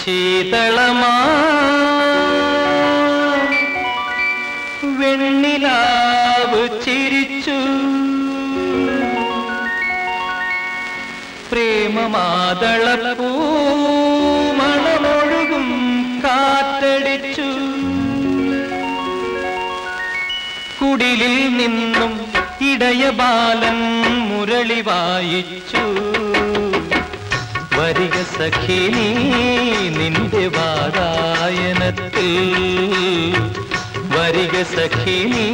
ശീതളമാ വെണ്ണിലാവ് ചിരിച്ചു പ്രേമമാതളപ്പൂ മണമൊഴുകും കാറ്റടിച്ചു കുടിലിൽ നിന്നും ഇടയബാലൻ മുരളി വായിച്ചു വരിക സഖി നീ നിന്റെ വാതായനത്തിൽ വരിക സഖി നീ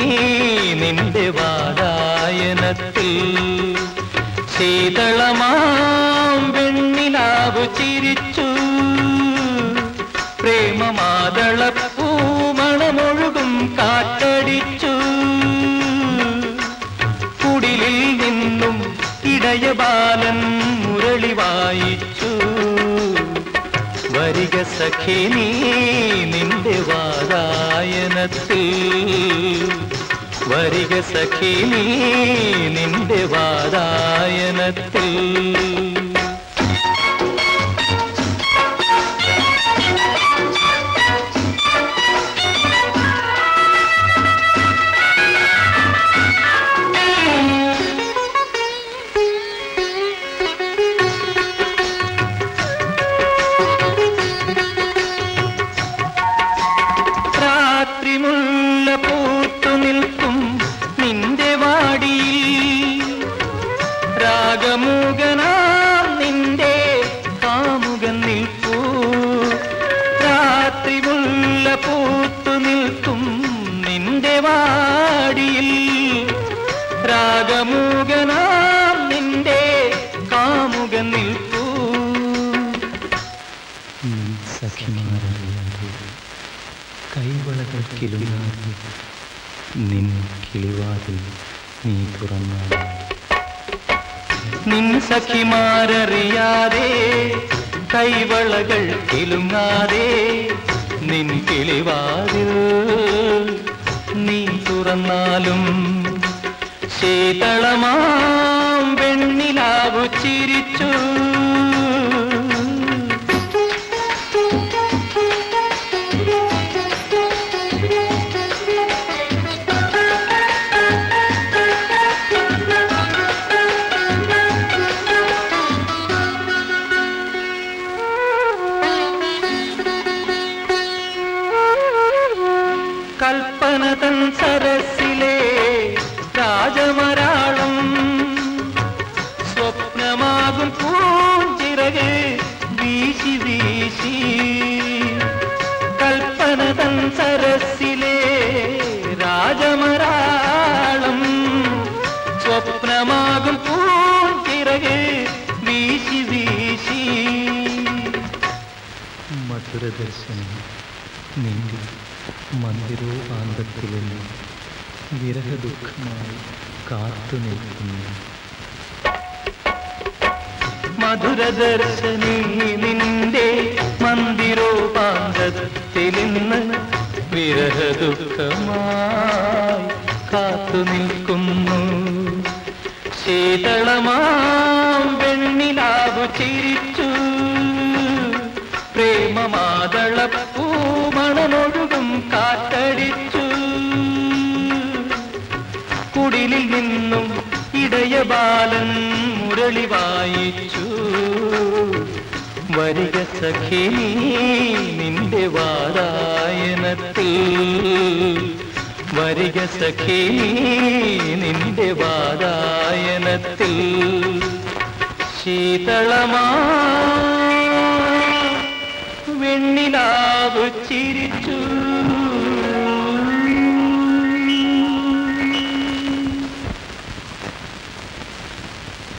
നിന്റെ വാതായനത്തിൽ ശീതളമാം വെണ്ണിലാവ് ചിരിച്ചു പ്രേമമാതളപ്പൂ മണമൊഴുകും കാറ്റടിച്ചു കുടിലിൽ നിന്നും ഇടയബാലൻ മുരളി വായിച്ചു വരിക സഖി നീ നിന്റെ വാതായനത്തിൽ വരിക സഖി നീ നിന്റെ വാതായനത്തിൽ മുല്ല പൂത്തു നിൽക്കും നിന്റെ വാടിയിൽ രാഗമൂകനാം നിന്റെ കാമുകൻ നിൽപ്പൂ രാത്രി മുല്ല പൂത്തു നിൽക്കും നിന്റെ വാടിയിൽ രാഗമൂകനാം നിന്റെ കാമുകൻ നിൽപ്പൂ സഖിമാരറിയാതെ കൈവളകൾക്കിലുങ്ങാതെ നിൻ കിളിവാതിൽ നീ തുറന്നാൽ നിൻ സഖിമാരറിയാതെ കൈവളകൾ കിലുങ്ങാതെ നിൻ കിളിവാതിൽ നീ തുറന്നാലും ശീതളമാം വെണ്ണിലാവു ചിരിച്ചു കൽപ്പന തൻ സരസിലെ രാജമരാളം സ്വപ്നമാകും പൂഞ്ചിറക് വീശി വീശി കൽപ്പന തൻ സരസിലെ രാജമരാളം സ്വപ്നമാകും പൂഞ്ചിറക് വീശി വീശി മധുരദർശനം നിന്റെ മന്ദിരോപാന്തത്തിലെന്ന് വിരഹദുഃഖമായി കാത്തു നിൽക്കുന്നു മധുരദർശനീ നിന്റെ മന്ദിരോപാന്തത്തിലിന്ന് വിരഹദുഃഖമായി കാത്തു നിൽക്കുന്നു ശീതളമാം വെണ്ണിലാവു ചിരിച്ചു പ്രേമമാതളപ്പൂ മണമൊഴുകും കാറ്റടിച്ചു കുടിലിൽ നിന്നും ഇടയബാലൻ മുരളി വായിച്ചു വരിക സഖി നീ നിന്റെ വാതായനത്തിൽ വരിക സഖി നീ നിന്റെ വാതായനത്തിൽ ശീതളമാ വെണ്ണിലാവ് ചിരിച്ചു.